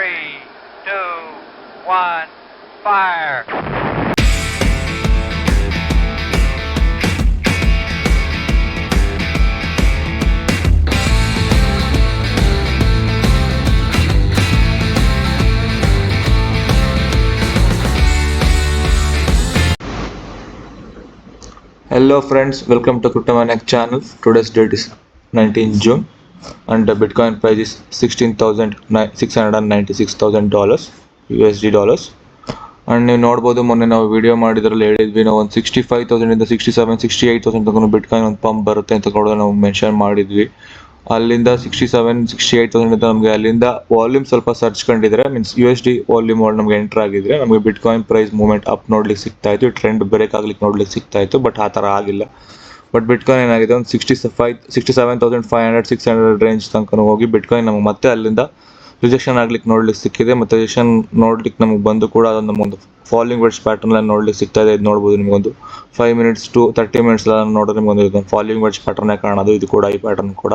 3, 2, 1, fire! Hello friends, welcome to Cryptomaniac channel. Today's date is 19 June and the Bitcoin price is $16,696,000 USD dollars. And ನೀವು ನೋಡ್ಬೋದು, ಮೊನ್ನೆ ನಾವು video ಮಾಡಿದ್ರಲ್ಲಿ ಹೇಳಿದ್ವಿ, ನಾವು ಒಂದು 65,000 ಇಂದ 67 68,000 ತನಕ ಬಿಟ್ಕಾಯಿನ್ ಒಂದು ಪಂಪ್ ಬರುತ್ತೆ ಅಂತ ಕೂಡ ನಾವು ಮೆನ್ಷನ್ ಮಾಡಿದ್ವಿ. ಅಲ್ಲಿಂದ 67 68,000 ಅಂತ ನಮಗೆ ಅಲ್ಲಿಂದ ವಾಲ್ಯೂಮ್ ಸ್ವಲ್ಪ ಸರ್ಚ್ ಕಂಡಿದ್ರೆ, ಮೀನ್ಸ್ USD ವಾಲ್ಯೂಮ್ ನಮಗೆ ಎಂಟರ್ ಆಗಿದ್ರೆ ನಮಗೆ ಬಿಟ್ಕಾಯಿನ್ ಪ್ರೈಸ್ ಮೂವ್ಮೆಂಟ್ ಅಪ್ ನೋಡ್ಲಿಕ್ಕೆ ಸಿಗ್ತಾ ಇತ್ತು, ಟ್ರೆಂಡ್ ಬ್ರೇಕ್ ಆಗ್ಲಿಕ್ಕೆ ನೋಡ್ಲಿಕ್ಕೆ ಸಿಗ್ತಾ ಇತ್ತು. ಬಟ್ ಆ ಥರ ಆಗಿಲ್ಲ. ಬಟ್ ಬಿಟ್ಕಾಯಿನ್ ಏನಾಗಿದೆ, ಒಂದು 67,500 600 ರೇಂಜ್ ತನಕ ಹೋಗಿ ಬಿಟ್ಕಾಯಿನ್ ನಮಗೆ ಮತ್ತೆ ಅಲ್ಲಿಂದ ರಿಜೆಕ್ಷನ್ ಆಗ್ಲಿಕ್ಕೆ ನೋಡ್ಲಿಕ್ಕೆ ಸಿಕ್ಕಿದೆ. ಮತ್ತೆ ರಿಜೆಕ್ಷನ್ ನೋಡ್ಲಿಕ್ಕೆ ನಮಗೆ ಬಂದು ಕೂಡ ಅದೊಂದು ನಮಗೊಂದು ಫಾಲಿಂಗ್ ವೆಡ್ಜ್ ಪ್ಯಾಟರ್ನ್ ಎಲ್ಲ ನೋಡ್ಲಿಕ್ಕೆ ಸಿಗ್ತಾ ಇದೆ. ಇದು ನೋಡ್ಬೋದು, ನಿಮಗೊಂದು 5 ಮಿನಿಟ್ಸ್ to 30 ಮಿನಿಟ್ಸ್ ಎಲ್ಲ ನೋಡಿದ್ರೆ ನಿಮಗೊಂದು ಫಾಲಿಂಗ್ ವೆಡ್ಜ್ ಪ್ಯಾಟರ್ನೇ ಕಾಣೋದು. ಇದು ಕೂಡ ಈ ಪ್ಯಾಟರ್ನ್ ಕೂಡ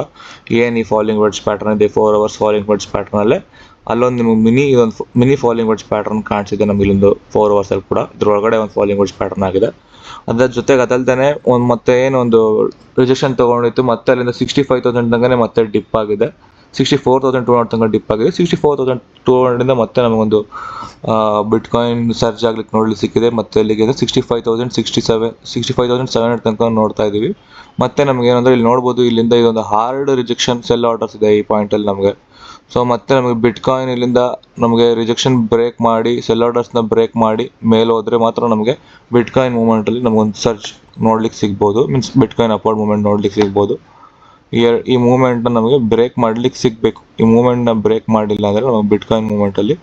ಏನು ಈ ಫಾಲಿಂಗ್ ವೆಡ್ಜ್ ಪ್ಯಾಟರ್ನ್ ಇದೆ, 4 ಅವರ್ಸ್ ಫಾಲಿಂಗ್ ವೆಡ್ಜ್ ಪ್ಯಾಟರ್ನ್ ಅಲ್ಲೇ ಅಲ್ಲೊಂದು ನಿಮಗೆ ಮಿನಿ ಫಾಲಿಂಗ್ ವೆಡ್ಜ್ ಪ್ಯಾಟರ್ನ್ ಕಾಣಿಸಿದೆ ನಮಗೆ ಇಲ್ಲೊಂದು 4 ಅವರ್ಸ್ ಅಲ್ಲಿ ಕೂಡ. ಇದ್ರೊಳಗಡೆ ಒಂದು ಫಾಲಿಂಗ್ ವೆಡ್ಜ್ ಪ್ಯಾಟರ್ನ್ ಆಗಿದೆ. ಅದರ ಜೊತೆಗೆ ಅದಲ್ದೇ ಒಂದು ಮತ್ತೆ ಏನೊಂದು ರಿಜೆಕ್ಷನ್ ತಗೊಂಡಿತ್ತು, ಮತ್ತೆ ಅಲ್ಲಿಂದ 65,000 ತನಕನೇ ಮತ್ತೆ ಡಿಪ್ ಆಗಿದೆ. 64,200 ತನಕ ಡಿಪ್ ಆಗಿದೆ. 64,200 ಇಂದ ಮತ್ತೆ ನಮಗೊಂದು ಬಿಟ್ಕಾಯಿನ್ ಸರ್ಜ್ ಆಗ್ಲಿಕ್ಕೆ ನೋಡ್ಲಿಕ್ಕೆ ಸಿಕ್ಕಿದೆ. ಮತ್ತೆ ಅಲ್ಲಿಗೆ 65,700 ತನಕ ನೋಡ್ತಾ ಇದೀವಿ. ಮತ್ತೆ ನಮ್ಗೆ ಏನಂದ್ರೆ ಇಲ್ಲಿ ನೋಡ್ಬೋದು, ಇಲ್ಲಿಂದ ಇದೊಂದು ಹಾರ್ಡ್ ರಿಜೆಕ್ಷನ್ ಸೆಲ್ ಆರ್ಡರ್ಸ್ ಇದೆ ಈ ಪಾಯಿಂಟ್ ಅಲ್ಲಿ ನಮಗೆ. ಸೊ ಮತ್ತೆ ನಮಗೆ ಬಿಟ್ಕಾಯಿನ್ ಇಲ್ಲಿಂದ ನಮಗೆ ರಿಜೆಕ್ಷನ್ ಬ್ರೇಕ್ ಮಾಡಿ ಸೆಲ್ ಆರ್ಡರ್ಸ್ನ ಬ್ರೇಕ್ ಮಾಡಿ ಮೇಲೆ ಹೋದ್ರೆ ಮಾತ್ರ ನಮಗೆ ಬಿಟ್ಕಾಯಿನ್ ಮೂವ್ಮೆಂಟ್ ಅಲ್ಲಿ ನಮಗೊಂದು ಸರ್ಚ್ ನೋಡ್ಲಿಕ್ಕೆ ಸಿಗ್ಬೋದು. ಮೀನ್ಸ್ ಬಿಟ್ಕಾಯಿನ್ ಅಪ್ವರ್ಡ್ ಮೂವ್ಮೆಂಟ್ ನೋಡ್ಲಿಕ್ಕೆ ಸಿಗ್ಬೋದು. ಈ ಮೂವ್ಮೆಂಟ್ನ ನಮಗೆ ಬ್ರೇಕ್ ಮಾಡ್ಲಿಕ್ಕೆ ಸಿಗಬೇಕು. ಈ ಮೂವ್ಮೆಂಟ್ನ ಬ್ರೇಕ್ ಮಾಡಿಲ್ಲ ಅಂದರೆ ನಮಗೆ ಬಿಟ್ಕಾಯಿನ್ ಮೂವ್ಮೆಂಟಲ್ಲಿ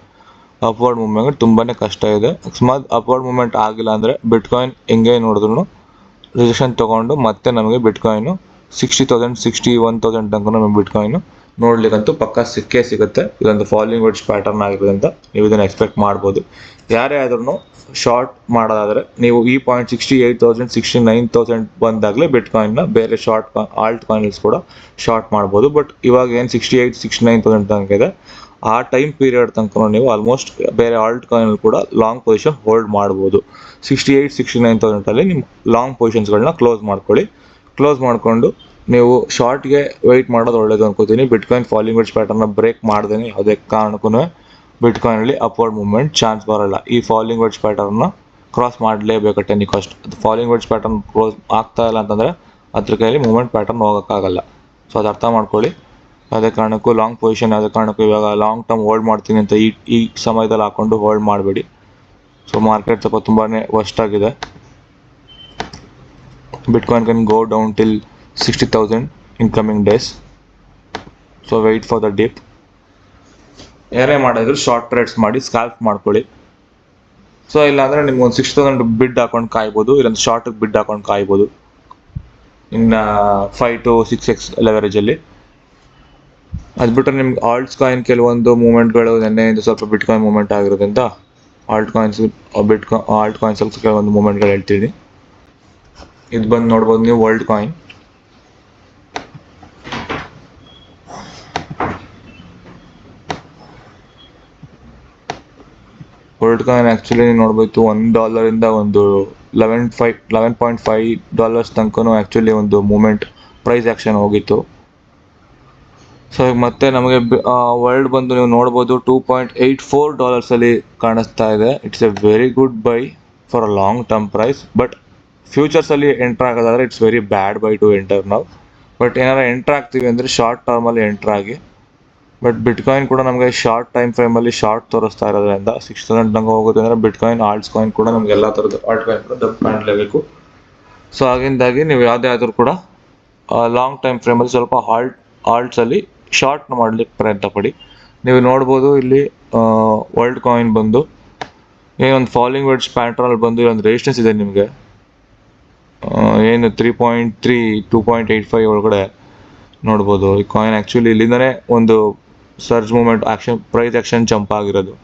ಅಪ್ವರ್ಡ್ ಮೂವ್ಮೆಂಟ್ ತುಂಬಾನೇ ಕಷ್ಟ ಇದೆ. ಅಕಸ್ಮಾತ್ ಅಪ್ವರ್ಡ್ ಮೂವ್ಮೆಂಟ್ ಆಗಿಲ್ಲ ಅಂದರೆ ಬಿಟ್ಕಾಯಿನ್ ಹೆಂಗೆ ನೋಡಿದ್ರು ರಿಜೆಕ್ಷನ್ ತೊಗೊಂಡು ಮತ್ತೆ ನಮಗೆ ಬಿಟ್ಕಾಯಿನು 60,000 61,000 ತನಕ ನಮಗೆ ಬಿಟ್ಕಾಯಿನು ನೋಡ್ಲಿಕ್ಕಂತೂ ಪಕ್ಕ ಸಿಕ್ಕೇ ಸಿಗುತ್ತೆ. ಇದೊಂದು ಫಾಲಿಂಗ್ ವೆಡ್ಜ್ ಪ್ಯಾಟರ್ನ್ ಆಗಿರೋದ್ರಿಂದ ನೀವು ಇದನ್ನು ಎಕ್ಸ್ಪೆಕ್ಟ್ ಮಾಡ್ಬೋದು. ಯಾರೇ ಆದ್ರೂ ಶಾರ್ಟ್ ಮಾಡೋದಾದರೆ ನೀವು ಈ ಪಾಯಿಂಟ್ 68,000 69,000 ಬಂದಾಗಲೇ ಬಿಟ್ಕಾಯಿನ್ನ ಬೇರೆ ಆಲ್ಟ್ ಕಾಯಿನ್ಸ್ ಕೂಡ ಶಾರ್ಟ್ ಮಾಡ್ಬೋದು. ಬಟ್ ಇವಾಗ ಏನು 68 69,000 ತನಕ ಇದೆ, ಆ ಟೈಮ್ ಪೀರಿಯಡ್ ತನಕ ನೀವು ಆಲ್ಮೋಸ್ಟ್ ಬೇರೆ ಆಲ್ಟ್ ಕಾಯಿನ್ ಕೂಡ ಲಾಂಗ್ ಪೊಸಿಷನ್ ಹೋಲ್ಡ್ ಮಾಡ್ಬೋದು. 68 69,000 ಅಲ್ಲಿ ನಿಮ್ಮ ಲಾಂಗ್ ಪೊಸಿಷನ್ಸ್ಗಳನ್ನ ಕ್ಲೋಸ್ ಮಾಡ್ಕೊಳ್ಳಿ. ಕ್ಲೋಸ್ ಮಾಡಿಕೊಂಡು ನೀವು ಶಾರ್ಟ್ಗೆ ವೆಯ್ಟ್ ಮಾಡೋದು ಒಳ್ಳೇದು ಅನ್ಕೋತೀನಿ. ಬಿಟ್ಕಾಯಿನ್ ಫಾಲಿಂಗ್ ವೆಡ್ಜ್ ಪ್ಯಾಟರ್ನ ಬ್ರೇಕ್ ಮಾಡ್ದೇನೆ ಯಾವುದೇ ಕಾರಣಕ್ಕೂ ಬಿಟ್ಕಾಯಿನಲ್ಲಿ ಅಪ್ವರ್ಡ್ ಮೂವ್ಮೆಂಟ್ ಚಾನ್ಸ್ ಬರೋಲ್ಲ. ಈ ಫಾಲಿಂಗ್ ವೆಡ್ಜ್ ಪ್ಯಾಟರ್ನ ಕ್ರಾಸ್ ಮಾಡಲೇಬೇಕು ಟೆನಿ ಕಾಸ್ಟ್. ಫಾಲಿಂಗ್ ವೆಡ್ಜ್ ಪ್ಯಾಟರ್ನ್ ಕ್ಲೋಸ್ ಆಗ್ತಾ ಇಲ್ಲ ಅಂತಂದರೆ ಅದ್ರ ಕೈಯಲ್ಲಿ ಮೂವ್ಮೆಂಟ್ ಪ್ಯಾಟರ್ನ್ ಹೋಗೋಕ್ಕಾಗಲ್ಲ. ಸೊ ಅದು ಅರ್ಥ ಮಾಡ್ಕೊಳ್ಳಿ. ಯಾವುದೇ ಕಾರಣಕ್ಕೂ ಲಾಂಗ್ ಪೊಸಿಷನ್ ಯಾವುದೇ ಕಾರಣಕ್ಕೂ ಇವಾಗ ಲಾಂಗ್ ಟರ್ಮ್ ಹೋಲ್ಡ್ ಮಾಡ್ತೀನಿ ಅಂತ ಈ ಸಮಯದಲ್ಲಿ ಹಾಕೊಂಡು ಹೋಲ್ಡ್ ಮಾಡಬೇಡಿ. ಸೊ ಮಾರ್ಕೆಟ್ ಸ್ವಲ್ಪ ತುಂಬಾ ವರ್ಸ್ಟ್ ಆಗಿದೆ. Bitcoin can go down till 60,000 in coming days. So wait for the dip. ಏನೇ ಮಾಡಿದ್ರು ಶಾರ್ಟ್ ಟ್ರೇಡ್ಸ್ ಮಾಡಿ ಸ್ಕ್ಯಾಲ್ಪ್ ಮಾಡ್ಕೊಳ್ಳಿ. ಸೊ ಇಲ್ಲಾಂದರೆ ನಿಮ್ಗೊಂದು 6,000 ಬಿಡ್ ಹಾಕೊಂಡು ಕಾಯ್ಬೋದು, ಇಲ್ಲೊಂದು ಶಾರ್ಟಿಗೆ ಬಿಡ್ ಹಾಕೊಂಡು ಕಾಯ್ಬೋದು ಇನ್ನು 5 to 6x ಲೆವರೇಜಲ್ಲಿ. ಅದು ಬಿಟ್ಟರೆ ನಿಮ್ಗೆ ಆಲ್ಟ್ಸ್ ಕಾಯಿನ್ ಕೆಲವೊಂದು ಮೂವ್ಮೆಂಟ್ಗಳು ನೆನ್ನೆಯಿಂದ ಸ್ವಲ್ಪ ಬಿಟ್ಕಾಯಿನ್ ಮೂವ್ಮೆಂಟ್ ಆಗಿರೋದ್ರಿಂದ ಆಲ್ಟ್ ಕಾಯಿನ್ಸ್ ಕೆಲವೊಂದು ಮೂವ್ಮೆಂಟ್ಗಳು ಹೇಳ್ತೀನಿ. ಇದು ಬಂದು ನೋಡ್ಬೋದು ನೀವು world coin. World coin actually ನೋಡ್ಬೋದು $1 ಇಂದ ಒಂದು $11.5 ತನಕನೂ ಆ್ಯಕ್ಚುಲಿ ಒಂದು ಮೂಮೆಂಟ್ ಪ್ರೈಸ್ ಆ್ಯಕ್ಷನ್ ಹೋಗಿತ್ತು. ಸೊ ಈಗ ಮತ್ತೆ ನಮಗೆ ವರ್ಲ್ಡ್ ಬಂದು ನೀವು ನೋಡ್ಬೋದು $2.84 ಅಲ್ಲಿ ಕಾಣಿಸ್ತಾ ಇದೆ. It's a very good buy for a long term price. But ಫ್ಯೂಚರ್ಸಲ್ಲಿ ಎಂಟ್ರ್ ಆಗೋದಾದರೆ it's very bad buy to enter ನಾವು. ಬಟ್ ಏನಾರು ಎಂಟ್ರ್ ಆಗ್ತೀವಿ ಅಂದರೆ ಶಾರ್ಟ್ ಟರ್ಮಲ್ಲಿ ಎಂಟ್ರ್ ಆಗಿ. ಬಟ್ ಬಿಟ್ಕಾಯಿನ್ ಕೂಡ ನಮಗೆ ಶಾರ್ಟ್ ಟೈಮ್ ಫ್ರೇಮಲ್ಲಿ ಶಾರ್ಟ್ ತೋರಿಸ್ತಾ ಇರೋದ್ರಿಂದ 6,000 ತನಕ ಹೋಗುತ್ತೆ ಅಂದರೆ ಬಿಟ್ಕಾಯಿನ್ ಆಲ್ಟ್ಸ್ ಕಾಯಿನ್ ಕೂಡ ನಮ್ಗೆ ಎಲ್ಲ ಥರದ ಆಲ್ಟ್ ಕಾಯಿನ್ ಕೂಡ ದಪ್ಪ ಕಾಣಲೇಬೇಕು. ಸೊ ಆಗಿಂದಾಗಿ ನೀವು ಯಾವುದೇ ಆದರೂ ಕೂಡ ಲಾಂಗ್ ಟೈಮ್ ಫ್ರೇಮಲ್ಲಿ ಸ್ವಲ್ಪ ಆಲ್ಟ್ಸಲ್ಲಿ ಶಾರ್ಟ್ ಮಾಡಲಿಕ್ಕೆ ಪ್ರಯತ್ನ ಪಡಿ. ನೀವು ನೋಡ್ಬೋದು ಇಲ್ಲಿ ವರ್ಲ್ಡ್ ಕಾಯಿನ್ ಬಂದು ಏನೊಂದು ಫಾಲಿಂಗ್ ವೆಡ್ಜ್ ಪ್ಯಾಟರ್ನಲ್ಲಿ ಬಂದು ಒಂದು ರೆಸಿಸ್ಟೆನ್ಸ್ ಇದೆ ನಿಮಗೆ. ಏನು 3.3 2.85 ಒಳಗಡೆ ನೋಡ್ಬೋದು. ಈ ಕಾಯಿನ್ ಆ್ಯಕ್ಚುಲಿ ಇಲ್ಲಿಂದನೇ ಒಂದು ಸರ್ಜ್ ಮೂವ್ಮೆಂಟ್ ಪ್ರೈಸ್ ಆ್ಯಕ್ಷನ್ ಜಂಪ್ ಆಗಿರೋದು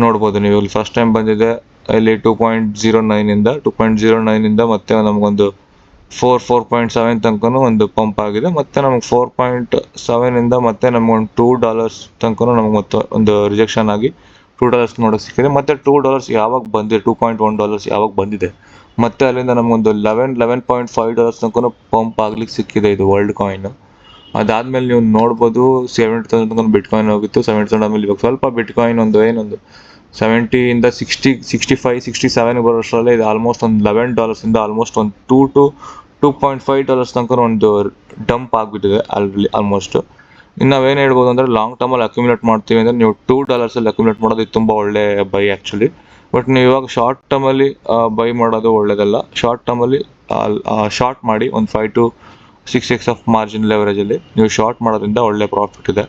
ನೋಡ್ಬೋದು ನೀವು. ಇಲ್ಲಿ ಫಸ್ಟ್ ಟೈಮ್ ಬಂದಿದೆ ಇಲ್ಲಿ 2.09 ಇಂದ ಮತ್ತೆ ನಮಗೊಂದು 4.7 ತನಕನೂ ಒಂದು ಪಂಪ್ ಆಗಿದೆ. ಮತ್ತೆ ನಮಗೆ 4.7 ಇಂದ ಮತ್ತೆ ನಮ್ಗೆ ಒಂದು $2 ತನಕನೂ ನಮಗೆ ಮತ್ತೆ ಒಂದು ರಿಜೆಕ್ಷನ್ ಆಗಿ $2 ನೋಡೋಕೆ ಸಿಕ್ಕಿದೆ. ಮತ್ತೆ $2 ಯಾವಾಗ ಬಂದಿದೆ, $2.1 ಯಾವಾಗ ಬಂದಿದೆ, ಮತ್ತೆ ಅಲ್ಲಿಂದ ನಮಗೊಂದು $11.5 ತನಕನೂ ಪಂಪ್ ಆಗ್ಲಿಕ್ಕೆ ಸಿಕ್ಕಿದೆ ಇದು ವರ್ಲ್ಡ್ ಕಾಯಿನ್. ಅದಾದ್ಮೇಲೆ ನೀವು ನೋಡ್ಬೋದು 70,000 ತನಕ ಬಿಟ್ ಕಾಯಿನ್ ಹೋಗಿತ್ತು. 70,000 ಆದ್ಮೇಲೆ ಇವಾಗ ಸ್ವಲ್ಪ ಬಿಟ್ ಕಾಯಿನ್ ಒಂದು 70 ಇಂದ 65, 67 ಬರೋಷ್ಟರಲ್ಲೇ ಇದು ಆಲ್ಮೋಸ್ಟ್ ಒಂದು $11 ಇಂದ ಆಲ್ಮೋಸ್ಟ್ ಒಂದು $2.5 ತನಕ ಒಂದು ಡಂಪ್ ಆಗಿಬಿಟ್ಟಿದೆ ಆಲ್ಮೋಸ್ಟ್. ಇನ್ನು ನಾವೇನು ಹೇಳ್ಬೋದು ಅಂದರೆ ಲಾಂಗ್ ಟರ್ಮಲ್ಲಿ ಅಕ್ಯುಮುಲೇಟ್ ಮಾಡ್ತೀವಿ ಅಂದರೆ ನೀವು $2 ಅಕ್ಯುಮುಲೇಟ್ ಮಾಡೋದು ತುಂಬ ಒಳ್ಳೆ ಬೈ ಆ್ಯಕ್ಚುಲಿ. ಬಟ್ ನೀವು ಇವಾಗ ಶಾರ್ಟ್ ಟರ್ಮಲ್ಲಿ ಬೈ ಮಾಡೋದು ಒಳ್ಳೇದಲ್ಲ. ಶಾರ್ಟ್ ಟರ್ಮಲ್ಲಿ ಶಾರ್ಟ್ ಮಾಡಿ ಒಂದು 5 to 6x ಆಫ್ ಮಾರ್ಜಿನ್ ಲೆವರೇಜಲ್ಲಿ ನೀವು ಶಾರ್ಟ್ ಮಾಡೋದ್ರಿಂದ ಒಳ್ಳೆ ಪ್ರಾಫಿಟ್ ಇದೆ.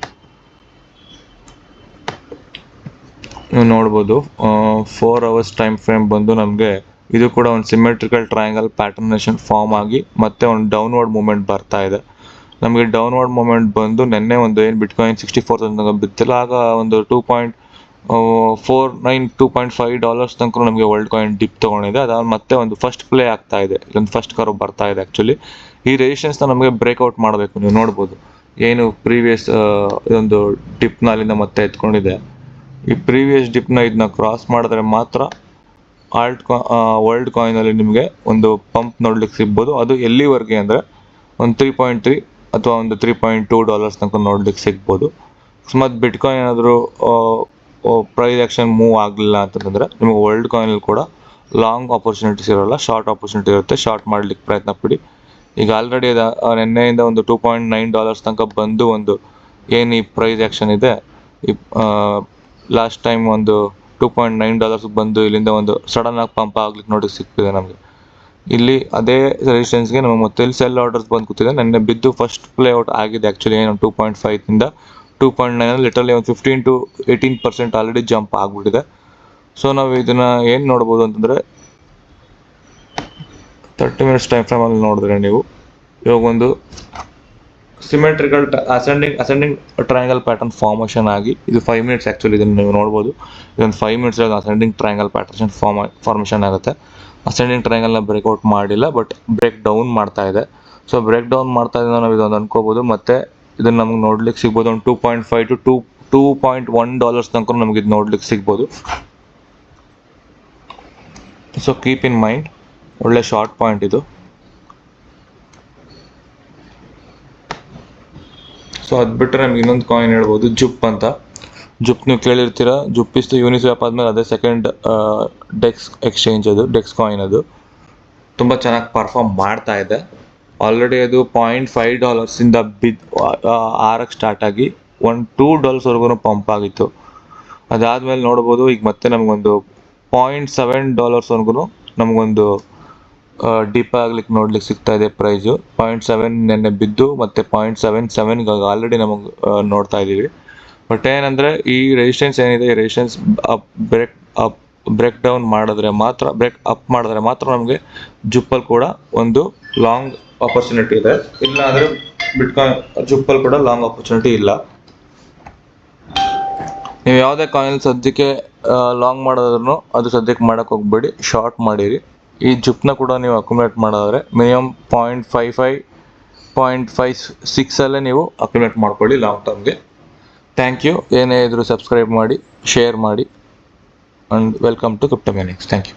ನೀವು ನೋಡ್ಬೋದು 4 hours ಟೈಮ್ ಫ್ರೇಮ್ ಬಂದು ನಮಗೆ ಇದು ಕೂಡ ಒಂದು ಸಿಮೆಟ್ರಿಕಲ್ ಟ್ರಯಾಂಗಲ್ ಪ್ಯಾಟರ್ನೇಷನ್ ಫಾರ್ಮ್ ಆಗಿ ಮತ್ತೆ ಒಂದು ಡೌನ್ವರ್ಡ್ ಮೂವ್ಮೆಂಟ್ ಬರ್ತಾ ಇದೆ. ನಮಗೆ ಡೌನ್ವರ್ಡ್ ಮೂವ್ಮೆಂಟ್ ಬಂದು ನೆನ್ನೆ ಒಂದು ಏನು ಬಿಟ್ ಕಾಯಿನ್ 64,000 ಬಿತ್ತಿಲ್ಲ, ಆಗ ಒಂದು $2.5 ತನಕ ನಮಗೆ ವರ್ಲ್ಡ್ ಕಾಯಿನ್ ಡಿಪ್ ತೊಗೊಂಡಿದೆ. ಅದಾದ ಮತ್ತೆ ಒಂದು ಫಸ್ಟ್ ಪ್ಲೇ ಆಗ್ತಾ ಇದೆ, ಇಲ್ಲೊಂದು ಫಸ್ಟ್ ಕರ್ವ್ ಬರ್ತಾ ಇದೆ ಆ್ಯಕ್ಚುಲಿ. ಈ ರೆಸಿಸ್ಟೆನ್ಸ್ನ ನಮಗೆ ಬ್ರೇಕ್ಔಟ್ ಮಾಡಬೇಕು. ನೀವು ನೋಡ್ಬೋದು ಏನು ಪ್ರೀವಿಯಸ್ ಇದೊಂದು ಡಿಪ್ನ ಅಲ್ಲಿಂದ ಮತ್ತೆ ಎತ್ಕೊಂಡಿದೆ. ಈ ಪ್ರೀವಿಯಸ್ ಡಿಪ್ನ ಇದನ್ನ ಕ್ರಾಸ್ ಮಾಡಿದ್ರೆ ಮಾತ್ರ ವರ್ಲ್ಡ್ ಕಾಯಿನಲ್ಲಿ ನಿಮಗೆ ಒಂದು ಪಂಪ್ ನೋಡ್ಲಿಕ್ಕೆ ಸಿಗ್ಬೋದು. ಅದು ಎಲ್ಲಿವರೆಗೆ ಅಂದರೆ ಒಂದು 3.3 ಅಥವಾ ಒಂದು $3.2 ತನಕ ನೋಡ್ಲಿಕ್ಕೆ ಸಿಗ್ಬೋದು. ಅಕಸ್ಮಾತ್ ಬಿಟ್ ಕಾಯಿನ್ ಏನಾದರೂ ಪ್ರೈಸ್ ಆ್ಯಕ್ಷನ್ ಮೂವ್ ಆಗಲಿಲ್ಲ ಅಂತಂದರೆ ನಿಮಗೆ ವರ್ಲ್ಡ್ ಕಾಯಿನಲ್ಲಿ ಕೂಡ ಲಾಂಗ್ ಆಪರ್ಚುನಿಟೀಸ್ ಇರೋಲ್ಲ, ಶಾರ್ಟ್ ಆಪರ್ಚುನಿಟಿ ಇರುತ್ತೆ. ಶಾರ್ಟ್ ಮಾಡ್ಲಿಕ್ಕೆ ಪ್ರಯತ್ನ ಪಡಿ. ಈಗ ಆಲ್ರೆಡಿ ನಿನ್ನೆಯಿಂದ ಒಂದು $2.9 ತನಕ ಬಂದು ಒಂದು ಏನು ಈ ಪ್ರೈಸ್ ಆ್ಯಕ್ಷನ್ ಇದೆ, ಲಾಸ್ಟ್ ಟೈಮ್ ಒಂದು $2.9 ಬಂದು ಇಲ್ಲಿಂದ ಒಂದು ಸಡನ್ ಆಗಿ ಪಂಪ್ ಆಗ್ಲಿಕ್ಕೆ ನೋಡಿ ಸಿಕ್ಕಿದೆ ನಮಗೆ. ಇಲ್ಲಿ ಅದೇ ರೆಸಿಸ್ಟೆನ್ಸ್ಗೆ ನಮಗೆ ಮತ್ತೆ ಇಲ್ಲಿ ಸೆಲ್ ಆರ್ಡರ್ಸ್ ಬಂದು ಕೂತಿದೆ. ನೆನ್ನೆ ಬಿದ್ದು ಫಸ್ಟ್ ಪ್ಲೇಔಟ್ ಆಗಿದೆ ಆ್ಯಕ್ಚುಲಿ. ಏನು 2.5 ಇಂದ 2.9 ಲಿಟರಲಿ ಒಂದು 15 to 18% ಆಲ್ರೆಡಿ ಜಂಪ್ ಆಗಿಬಿಟ್ಟಿದೆ. ಸೊ ನಾವು ಇದನ್ನು ಏನು ನೋಡ್ಬೋದು ಅಂತಂದರೆ 30 minutes ಟೈಮ್ ಫ್ರೇಮಲ್ಲಿ ನೋಡಿದ್ರೆ ನೀವು ಇವಾಗ ಒಂದು symmetrical ascending triangle pattern formation ಆಗಿ ಇದು 5 minutes ಆ್ಯಕ್ಚುಲಿ. ಇದನ್ನು ನೀವು ನೋಡ್ಬೋದು, ಇದೊಂದು 5 minutes ascending triangle pattern formation ಆಗುತ್ತೆ. ಅಸೆಂಡಿಂಗ್ ಟ್ರಯಾಂಗಲ್ನ ಬ್ರೇಕ್ಔಟ್ ಮಾಡಿಲ್ಲ, ಬಟ್ ಬ್ರೇಕ್ ಡೌನ್ ಮಾಡ್ತಾ ಇದೆ. ಸೊ ಬ್ರೇಕ್ ಡೌನ್ ಮಾಡ್ತಾ ಇದ್ದ ನಾವು ಇದೊಂದು ಅನ್ಕೋಬೋದು. ಮತ್ತು ಇದನ್ನು ನಮ್ಗೆ ನೋಡ್ಲಿಕ್ಕೆ ಸಿಗ್ಬೋದು ಒಂದು $2.5 to $2.1 ತನಕ ನಮ್ಗೆ ಇದು ನೋಡ್ಲಿಕ್ಕೆ ಸಿಗ್ಬೋದು. ಸೊ ಕೀಪ್ ಇನ್ ಮೈಂಡ್, ಒಳ್ಳೆ ಶಾರ್ಟ್ ಪಾಯಿಂಟ್ ಇದು. ಸೊ ಅದು ಬಿಟ್ಟರೆ ನಮ್ಗೆ ಇನ್ನೊಂದು ಕಾಯಿನ್ ಹೇಳ್ಬೋದು, ಜುಪ್ ಅಂತ. ಜುಪ್ ನೀವು ಕೇಳಿರ್ತೀರ. ಜುಪ್ ಇಸ್ತು ಯೂನಿಸ್ವ್ಯಾಪ್ ಆದಮೇಲೆ ಅದೇ ಸೆಕೆಂಡ್ ಡೆಕ್ಸ್ ಎಕ್ಸ್ಚೇಂಜ್, ಅದು ಡೆಕ್ಸ್ ಕಾಯಿನ್. ಅದು ತುಂಬ ಚೆನ್ನಾಗಿ ಪರ್ಫಾರ್ಮ್ ಮಾಡ್ತಾ ಇದೆ. ಆಲ್ರೆಡಿ ಅದು $0.5 ಇಂದ ಆರಕ್ಕೆ ಸ್ಟಾರ್ಟ್ ಆಗಿ $2 ಪಂಪ್ ಆಗಿತ್ತು. ಅದಾದಮೇಲೆ ನೋಡ್ಬೋದು ಈಗ ಮತ್ತೆ ನಮಗೊಂದು $0.7 ನಮಗೊಂದು ಡೀಪ್ ಆಗ್ಲಿಕ್ಕೆ ನೋಡ್ಲಿಕ್ಕೆ ಸಿಗ್ತಾ ಇದೆ ಪ್ರೈಸು. 0.7 ನೆನ್ನೆ ಬಿದ್ದು ಮತ್ತೆ 0.77 ಆಲ್ರೆಡಿ ನಮಗೆ ನೋಡ್ತಾ ಇದ್ದೀವಿ. ಬಟ್ ಏನಂದರೆ ಈ ರೆಸಿಸ್ಟೆನ್ಸ್ ಏನಿದೆ, ಈ ರೆಸಿಸ್ಟೆನ್ಸ್ ಬ್ರೇಕ್ ಡೌನ್ ಮಾಡಿದ್ರೆ ಮಾತ್ರ, ಬ್ರೇಕ್ ಅಪ್ ಮಾಡಿದ್ರೆ ಮಾತ್ರ ನಮಗೆ ಜುಪ್ಪಲ್ಲಿ ಕೂಡ ಒಂದು ಲಾಂಗ್ ಆಪರ್ಚುನಿಟಿ ಇದೆ. ಇಲ್ಲ ಅಂದರೆ ಬಿಟ್ಕಾಯಿನ್ ಜುಪ್ಪಲ್ಲಿ ಕೂಡ ಲಾಂಗ್ ಆಪರ್ಚುನಿಟಿ ಇಲ್ಲ. ನೀವು ಯಾವುದೇ ಕಾಯಿನ್ ಸದ್ಯಕ್ಕೆ ಲಾಂಗ್ ಮಾಡೋದ್ರೂ ಅದು ಸದ್ಯಕ್ಕೆ ಮಾಡೋಕ್ಕೆ ಹೋಗ್ಬೇಡಿ, ಶಾರ್ಟ್ ಮಾಡಿರಿ. ಈ ಜುಪ್ನ ಕೂಡ ನೀವು ಅಕ್ಯುಮುಲೇಟ್ ಮಾಡೋದಾದ್ರೆ ಮಿನಿಮಮ್ 0.55 0.56 ಅಲ್ಲೇ ನೀವು ಅಕ್ಯುಮುಲೇಟ್ ಮಾಡ್ಕೊಳ್ಳಿ ಲಾಂಗ್ ಟರ್ಮ್ಗೆ. Thank you. ಏನೇ ಇದ್ರೂ ಸಬ್ಸ್ಕ್ರೈಬ್ ಮಾಡಿ, ಶೇರ್ ಮಾಡಿ, and welcome to Cryptomenics. Thank you.